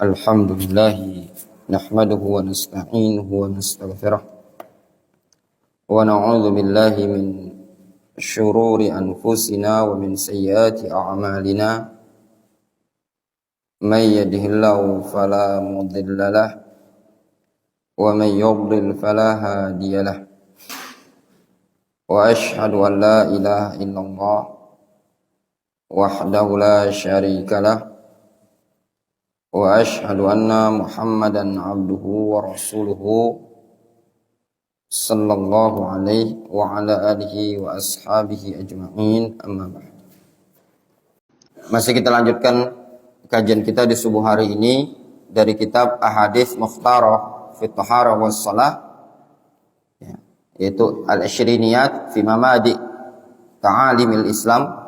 Alhamdulillah nahmaduhu wa nasta'inuhu wa nastaghfiruh wa na'udzu billahi min syururi anfusina wa min sayyiati a'malina may yahdihillahu fala mudilla lahu wa may yudlil fala hadiya lahu wa ashhadu an la ilaha illallah wahdahu la syarika lahu wa ashhadu anna Muhammadan abduhu wa rasuluhu sallallahu alaihi wa ala alihi wa ashabihi ajma'in, amma ba'd. Masih kita lanjutkan kajian kita di subuh hari ini dari kitab Ahadits Mukhtarah fi Taharah was Shalah, yaitu Al-Ishriniyat fi Mamadi Ta'alimil Islam.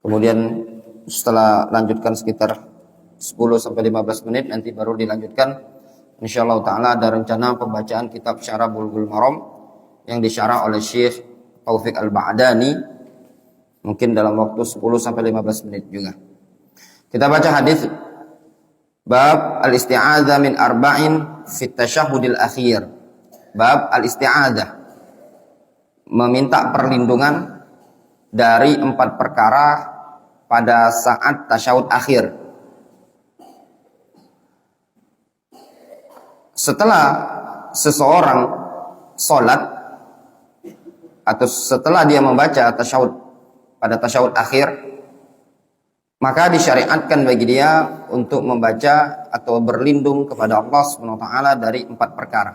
Kemudian setelah lanjutkan sekitar 10-15 menit, nanti baru dilanjutkan. Insyaallah ta'ala ada rencana pembacaan kitab Syarah Bulughul Maram yang disyarah oleh Syekh Taufik Al-Ba'dani, mungkin dalam waktu 10-15 menit juga. Kita baca hadis bab al-isti'adzah min arba'in fit tasyahhudil akhir. Bab al-isti'adzah, meminta perlindungan dari 4 perkara pada saat tasyahud akhir. Setelah seseorang sholat atau setelah dia membaca tasyahud pada tasyahud akhir, maka disyariatkan bagi dia untuk membaca atau berlindung kepada Allah SWT dari 4 perkara.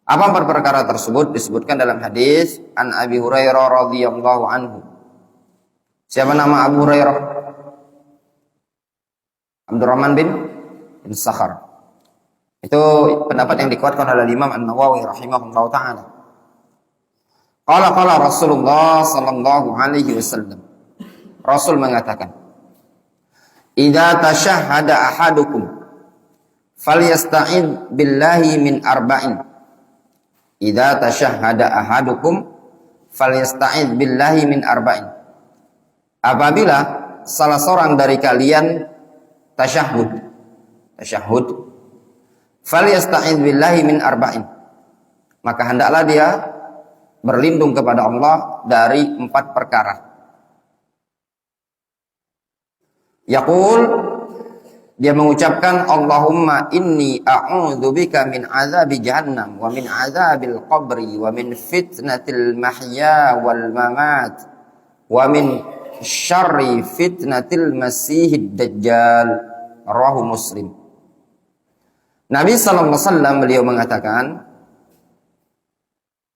Apa 4 perkara tersebut? Disebutkan dalam hadis an Abi Hurairah radhiyallahu anhu. Siapa nama Abu Hurairah? Abdurrahman bin Sakhar. Itu pendapat yang dikuatkan oleh Imam An-Nawawi rahimahullah ta'ala. Qala Rasulullah sallallahu alaihi wasallam. Rasul mengatakan, "Idza tashahhada ahadukum falyasta'id billahi min arba'in." Idza tashahhada ahadukum falyasta'id billahi min arba'in. Apabila salah seorang dari kalian tasyahud, falyasta'idz billahi min arba'in, maka hendaklah dia berlindung kepada Allah dari 4 perkara. Yaqul, dia mengucapkan, Allahumma inni a'udzubika min azabi jahannam wa min azabil qabri wa min fitnatil mahya wal mamat wa min syarri fitnatil masihid dajjal. Rawahu Muslim. Nabi SAW beliau mengatakan,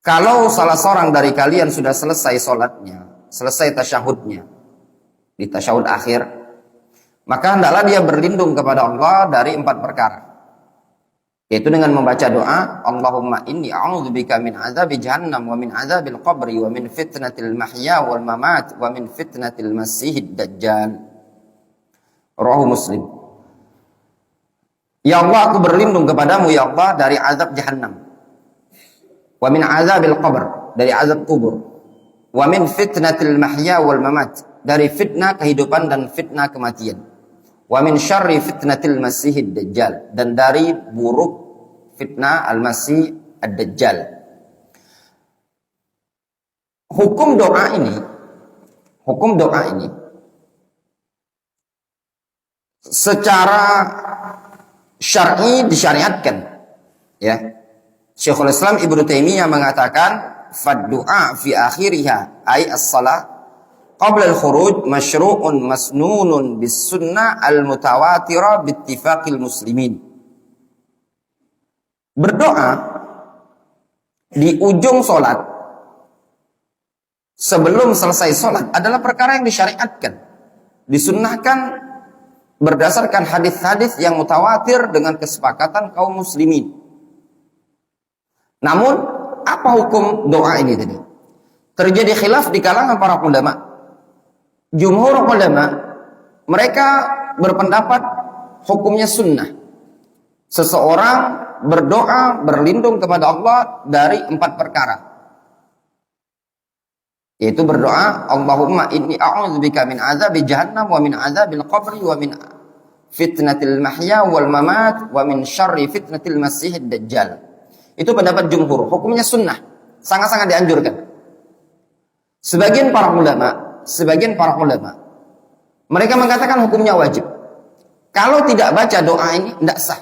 kalau salah seorang dari kalian sudah selesai sholatnya, selesai tasyahudnya, di tasyahud akhir, maka hendaklah dia berlindung kepada Allah dari 4 perkara, yaitu dengan membaca doa, Allahumma inni a'udzubika min azabi jahannam wa min azabil qabri wa min fitnatil mahya wal mamat wa min fitnatil masihid dajjal. Rawahu Muslim. Ya Allah, aku berlindung kepadamu ya Allah dari azab jahannam, wa min azabil qabr, dari azab kubur, wa min fitnatil mahya wal mamat, dari fitnah kehidupan dan fitnah kematian, wa min syarri fitnatil masihid dajjal, dan dari buruk fitnah al-masih ad-dajjal. Hukum doa ini secara syar'i disyariatkan, ya. Syekhul Islam Ibnu Taimiyah mengatakan, fad-du'a fi akhiriha ay as-shalah qabla al-khuruj masyru'un masnunun bis sunnah al-mutawatirah bi ittifaqil muslimin. Berdoa di ujung salat sebelum selesai salat adalah perkara yang disyariatkan, disunnahkan berdasarkan hadis-hadis yang mutawatir dengan kesepakatan kaum muslimin. Namun, apa hukum doa ini tadi? Terjadi khilaf di kalangan para ulama. Jumhur ulama, mereka berpendapat hukumnya sunnah. Seseorang berdoa berlindung kepada Allah dari 4 perkara. Yaitu berdoa, Allahumma inni a'udzubika min azabi jahannam wa min azabil qabri wa min fitnatil mahya wal mamat wa min syarri fitnatil masihid dajjal. Itu pendapat jumhur, hukumnya sunnah, sangat-sangat dianjurkan. Sebagian para ulama mereka mengatakan hukumnya wajib. Kalau tidak baca doa ini tidak sah.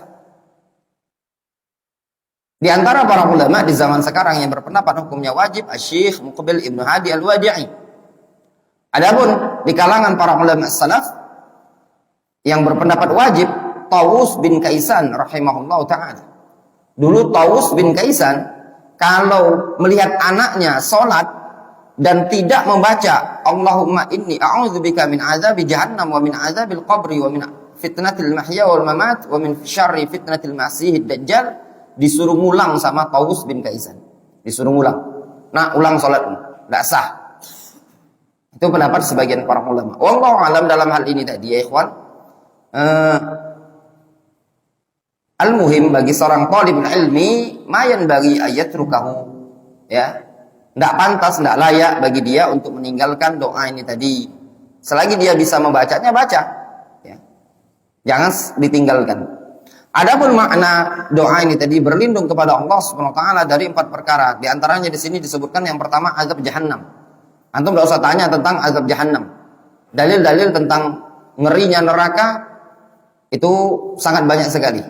Di antara para ulama di zaman sekarang yang berpendapat hukumnya wajib, Asy-Syaikh Muqbil Ibnu Hadi Al-Wadi'i. Adapun di kalangan para ulama salaf yang berpendapat wajib, Tawus bin Kaisan rahimahullah ta'ala. Dulu Tawus bin Kaisan kalau melihat anaknya sholat dan tidak membaca Allahumma inni a'udzubika min azabi jahannam wa min azabil qabri wa min fitnatil mahya wal mamat wa min syarri fitnatil masihid dajjal, disuruh ngulang sama Tawus bin Kaisan. Disuruh ngulang. Nah, ulang sholatmu. Tidak sah. Itu pendapat sebagian para ulama. Wallahu alam dalam hal ini tadi ya ikhwan. Al-muhim bagi seorang talibul ilmi mayan bagi ayat rukahu, ya, tidak pantas, tidak layak bagi dia untuk meninggalkan doa ini tadi. Selagi dia bisa membacanya, baca, ya. Jangan ditinggalkan. Adapun makna doa ini tadi berlindung kepada Allah Subhanahu wa taala dari 4 perkara. Di antaranya di sini disebutkan yang pertama azab jahannam. Antum tidak usah tanya tentang azab jahannam. Dalil-dalil tentang ngerinya neraka itu sangat banyak sekali.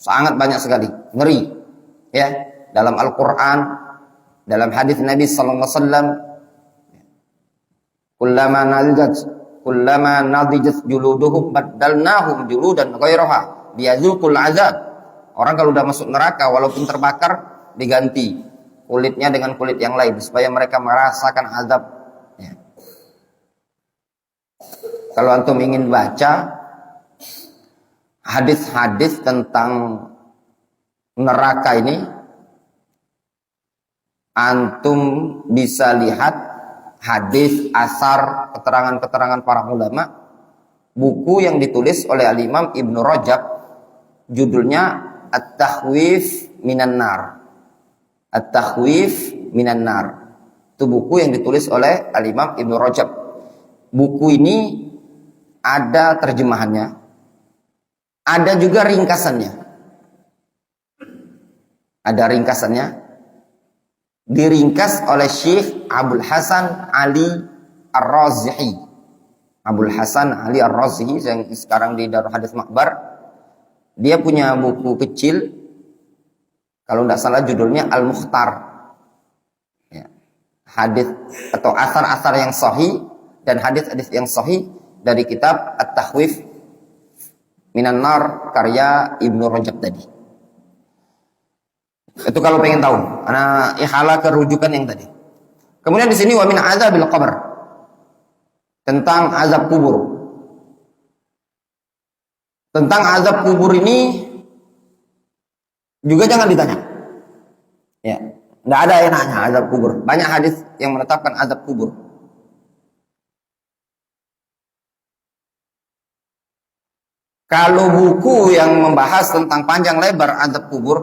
Sangat banyak sekali, ngeri. Ya, dalam Al-Qur'an, dalam hadis Nabi sallallahu alaihi wasallam, kullama nadijat juluduhum baddalnahum juludan ghairaha liyadzuqul azab. Orang kalau udah masuk neraka walaupun terbakar diganti kulitnya dengan kulit yang lain supaya mereka merasakan azab. Ya. Kalau antum ingin baca hadis-hadis tentang neraka ini, antum bisa lihat hadis, asar, keterangan-keterangan para ulama, buku yang ditulis oleh Al-Imam Ibnu Rajab, judulnya At-Takhwif Minan Nar. At-Takhwif Minan Nar. Itu buku yang ditulis oleh Al-Imam Ibnu Rajab. Buku ini ada terjemahannya, ada juga ringkasannya. Ada ringkasannya. Diringkas oleh Syekh Abdul Hasan Ali Ar-Razihi. Abdul Hasan Ali Ar-Razihi yang sekarang di Darul Hadis Makbar. Dia punya buku kecil, kalau tidak salah judulnya Al-Mukhtar. Ya. Hadis atau asar-asar yang sahih dan hadis-hadis yang sahih dari kitab At-Takhwif Minan Nar karya Ibnu Rajab tadi. Itu kalau pengen tahu. Ana ihala ke rujukan yang tadi. Kemudian di sini wa min azabil qabr. Tentang azab kubur. Tentang azab kubur ini juga jangan ditanya. Ya, enggak ada yang nanya azab kubur. Banyak hadis yang menetapkan azab kubur. Kalau buku yang membahas tentang panjang lebar azab kubur,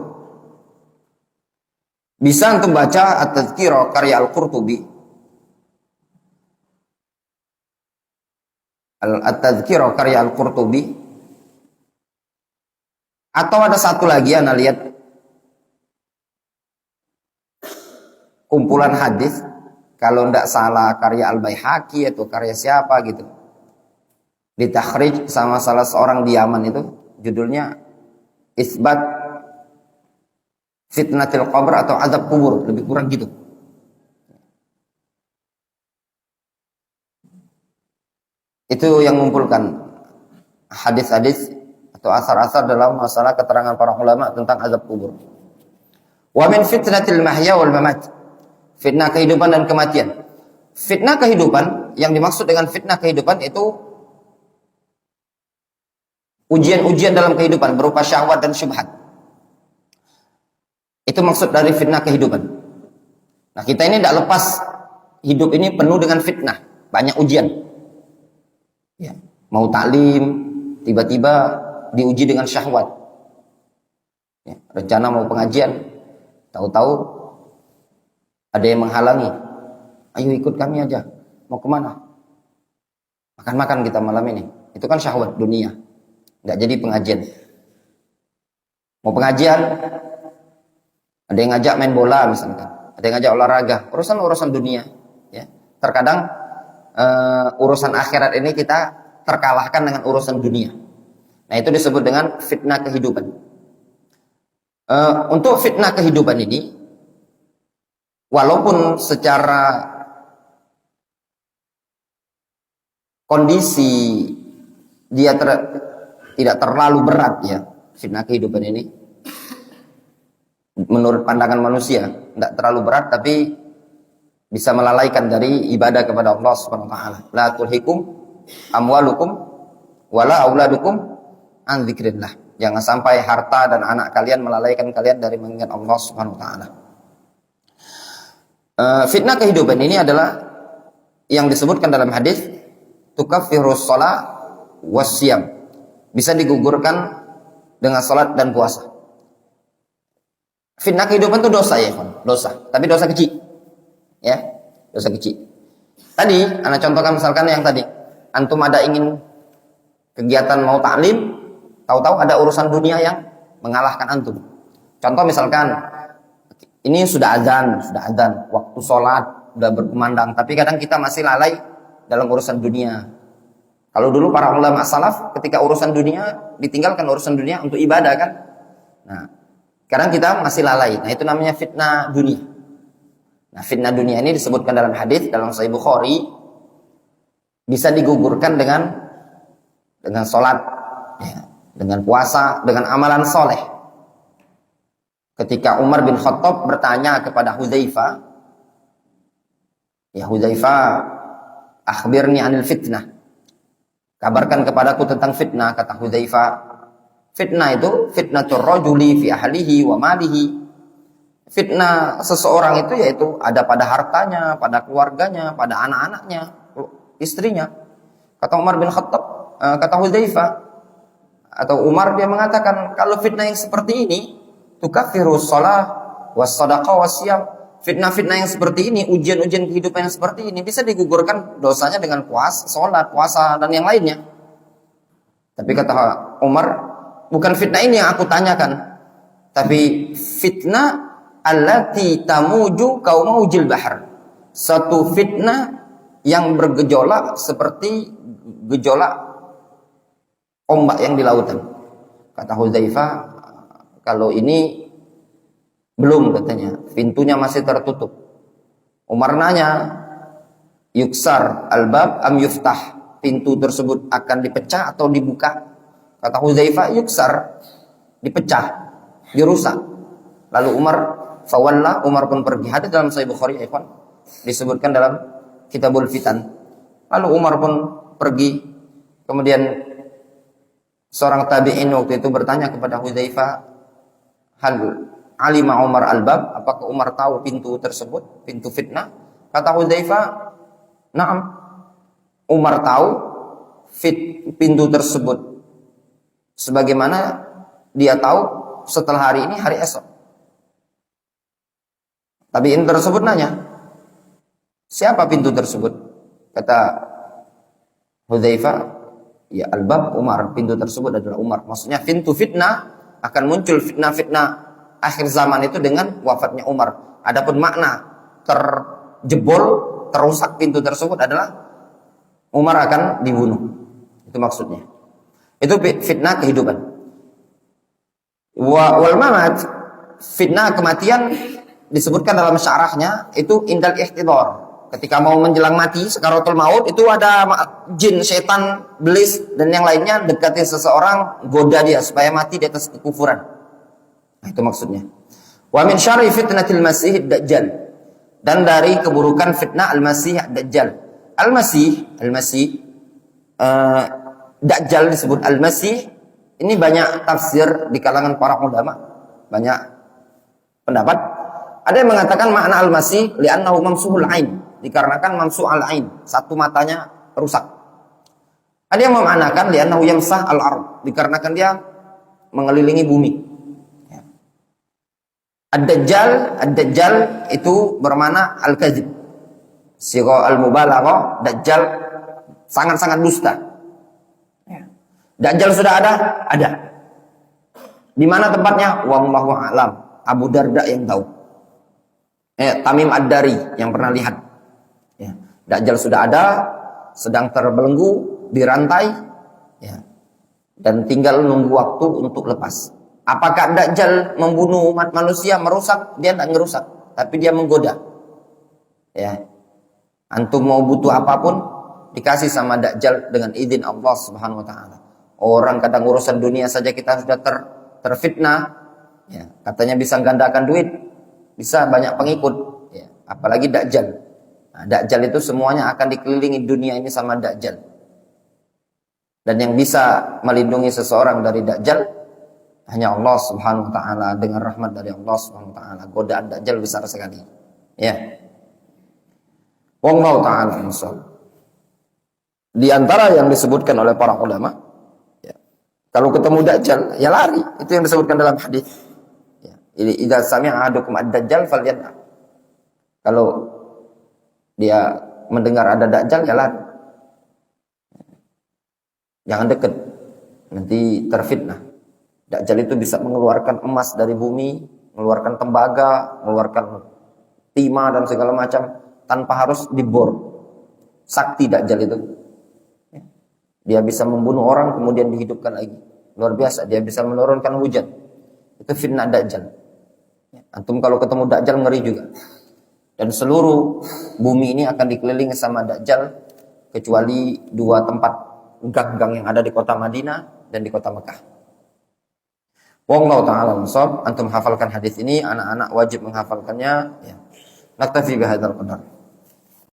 bisa untuk baca At-Tadhkirah karya Al-Qurtubi. At-Tadhkirah karya Al-Qurtubi. Atau ada satu lagi, Anda lihat kumpulan hadis, kalau tidak salah karya Al-Baihaqi atau karya siapa gitu, ditakhrij sama salah seorang di Yaman itu, judulnya Isbat Fitnatil Qabr atau Azab Kubur, lebih kurang gitu. Itu yang mengumpulkan hadis-hadis atau asar-asar dalam masalah keterangan para ulama tentang azab kubur. Wa min fitnatil mahya wal mamat. Fitnah kehidupan dan kematian. Fitnah kehidupan, yang dimaksud dengan fitnah kehidupan itu ujian-ujian dalam kehidupan berupa syahwat dan syubhat. Itu maksud dari fitnah kehidupan. Nah, kita ini tidak lepas hidup ini penuh dengan fitnah, banyak ujian. Ya, mau taklim, tiba-tiba diuji dengan syahwat. Ya, rencana mau pengajian, tahu-tahu ada yang menghalangi. Ayo ikut kami aja. Mau kemana? Makan-makan kita malam ini. Itu kan syahwat dunia. nggak jadi pengajian. Mau pengajian, ada yang ngajak main bola misalkan, ada yang ngajak olahraga, urusan dunia. Ya. Terkadang urusan akhirat ini kita terkalahkan dengan urusan dunia. Nah, itu disebut dengan fitnah kehidupan. Untuk fitnah kehidupan ini, walaupun secara kondisi dia tidak terlalu berat ya, fitnah kehidupan ini menurut pandangan manusia tidak terlalu berat, tapi bisa melalaikan dari ibadah kepada Allah Subhanahu wa taala. La tulhikum amwalukum wala auladukum an dzikrillah. Jangan sampai harta dan anak kalian melalaikan kalian dari mengingat Allah Subhanahu wa taala. Fitnah kehidupan ini adalah yang disebutkan dalam hadis tukaffirus shalah wasyam. Bisa digugurkan dengan salat dan puasa. Fitnah kehidupan itu dosa ya, dosa. Tapi dosa kecil. Ya, dosa kecil. Tadi anak contohkan misalkan yang tadi, antum ada ingin kegiatan mau taklim, tahu-tahu ada urusan dunia yang mengalahkan antum. Contoh misalkan ini sudah azan, waktu sholat sudah berkumandang, tapi kadang kita masih lalai dalam urusan dunia. Kalau dulu para ulama salaf ketika urusan dunia ditinggalkan urusan dunia untuk ibadah kan. Nah, sekarang kita masih lalai. Nah, itu namanya fitnah dunia. Nah, fitnah dunia ini disebutkan dalam hadis dalam Sahih Bukhari bisa digugurkan dengan sholat, ya, dengan puasa, dengan amalan soleh. Ketika Umar bin Khattab bertanya kepada Hudzaifah, ya Hudzaifah, akhbirni anil fitnah. Kabarkan kepadaku tentang fitnah, kata Hudzaifah. Fitnah itu fitnatur rajuli fi ahlihi wa malihi. Fitnah seseorang itu yaitu ada pada hartanya, pada keluarganya, pada anak-anaknya, istrinya. Kata Umar bin Khattab, kata Hudzaifah atau Umar, dia mengatakan kalau fitnah yang seperti ini tukaffirus shalah was sadaqah wasyam. Fitnah-fitnah yang seperti ini, ujian-ujian kehidupan yang seperti ini bisa digugurkan dosanya dengan puasa, salat, puasa dan yang lainnya. Tapi kata Umar, bukan fitnah ini yang aku tanyakan, tapi fitnah allati tamuju kaumaujil bahr. Satu fitnah yang bergejolak seperti gejolak ombak yang di lautan. Kata Hudzaifah, kalau ini belum, katanya, pintunya masih tertutup. Umar nanya, yuksar albab am yuftah, pintu tersebut akan dipecah atau dibuka? Kata Hudzaifah, yuksar, dipecah, dirusak. Lalu Umar pun pergi. Hadis dalam Sahih Bukhari, ikhwan, disebutkan dalam Kitabul Fitan. Lalu Umar pun pergi. Kemudian seorang tabi'in waktu itu bertanya kepada Hudzaifah, hal alima Umar albab, apakah Umar tahu pintu tersebut, pintu fitnah? Kata Hudzaifah, na'am, Umar tahu pintu tersebut sebagaimana dia tahu setelah hari ini hari esok. Tabi'in tersebut nanya, siapa pintu tersebut? Kata Hudzaifah, ya albab Umar, pintu tersebut adalah Umar. Maksudnya pintu fitnah akan muncul, fitnah-fitnah akhir zaman itu dengan wafatnya Umar. Adapun makna terjebol, terusak pintu tersebut adalah Umar akan dibunuh. Itu maksudnya. Itu fitnah kehidupan. Wal mamat, fitnah kematian disebutkan dalam syarahnya itu indal ihtidar. Ketika mau menjelang mati, sakaratul maut, itu ada jin, setan, iblis dan yang lainnya dekati seseorang, goda dia supaya mati di atas kekufuran. Nah, itu maksudnya. Wa min syarri fitnatil masih dajjal. Dan dari keburukan fitnah al-masih dajjal. Al-masih dajjal disebut al-masih. Ini banyak tafsir di kalangan para ulama, banyak pendapat. Ada yang mengatakan makna al-masih li'annahu mamsuhul ain, dikarenakan mamsu al-ain, satu matanya rusak. Ada yang memanakan li'annahu yamsah al-ard, dikarenakan dia mengelilingi bumi. Ad-dajjal itu bermakna al-kadzib. Sigha al-mubalaghah, dajjal sangat-sangat dusta. Dajjal sudah ada? Ada. Di mana tempatnya? Wallahu a'lam. Abu Darda yang tahu. Tamim Ad-Dari yang pernah lihat. Ya. Dajjal sudah ada, sedang terbelenggu, dirantai, ya. Dan tinggal nunggu waktu untuk lepas. Apakah Dajjal membunuh umat manusia, merusak? Dia tidak merusak, tapi dia menggoda. Ya. Antum mau butuh apapun, dikasih sama Dajjal dengan izin Allah Subhanahu wa taala. Orang kadang urusan dunia saja kita sudah terfitnah, ya. Katanya bisa gandakan duit, bisa banyak pengikut, ya. Apalagi Dajjal. Nah, Dajjal itu semuanya akan dikelilingi dunia ini sama Dajjal. Dan yang bisa melindungi seseorang dari Dajjal hanya Allah Subhanahu wa taala, dengan rahmat dari Allah Subhanahu wa taala. Godaan Dajjal besar sekali. Ya. Wallahu taala ansal. Di antara yang disebutkan oleh para ulama, ya, kalau ketemu Dajjal ya lari, itu yang disebutkan dalam hadis. Ya. Idza sami'a ahadukum ad-dajjal falyan'a. Kalau dia mendengar ada Dajjal ya lari. Jangan dekat, nanti terfitnah. Dajjal itu bisa mengeluarkan emas dari bumi, mengeluarkan tembaga, mengeluarkan timah dan segala macam tanpa harus dibor. Sakti Dajjal itu. Dia bisa membunuh orang kemudian dihidupkan lagi. Luar biasa, dia bisa menurunkan hujan. Itu fitnah Dajjal. Antum kalau ketemu Dajjal ngeri juga. Dan seluruh bumi ini akan dikelilingi sama Dajjal kecuali dua tempat gang-gang yang ada di kota Madinah dan di kota Mekah. Wallahu ta'ala ansab. Antum hafalkan hadis ini, anak-anak wajib menghafalkannya, ya. Naktafi bihadzal qadar.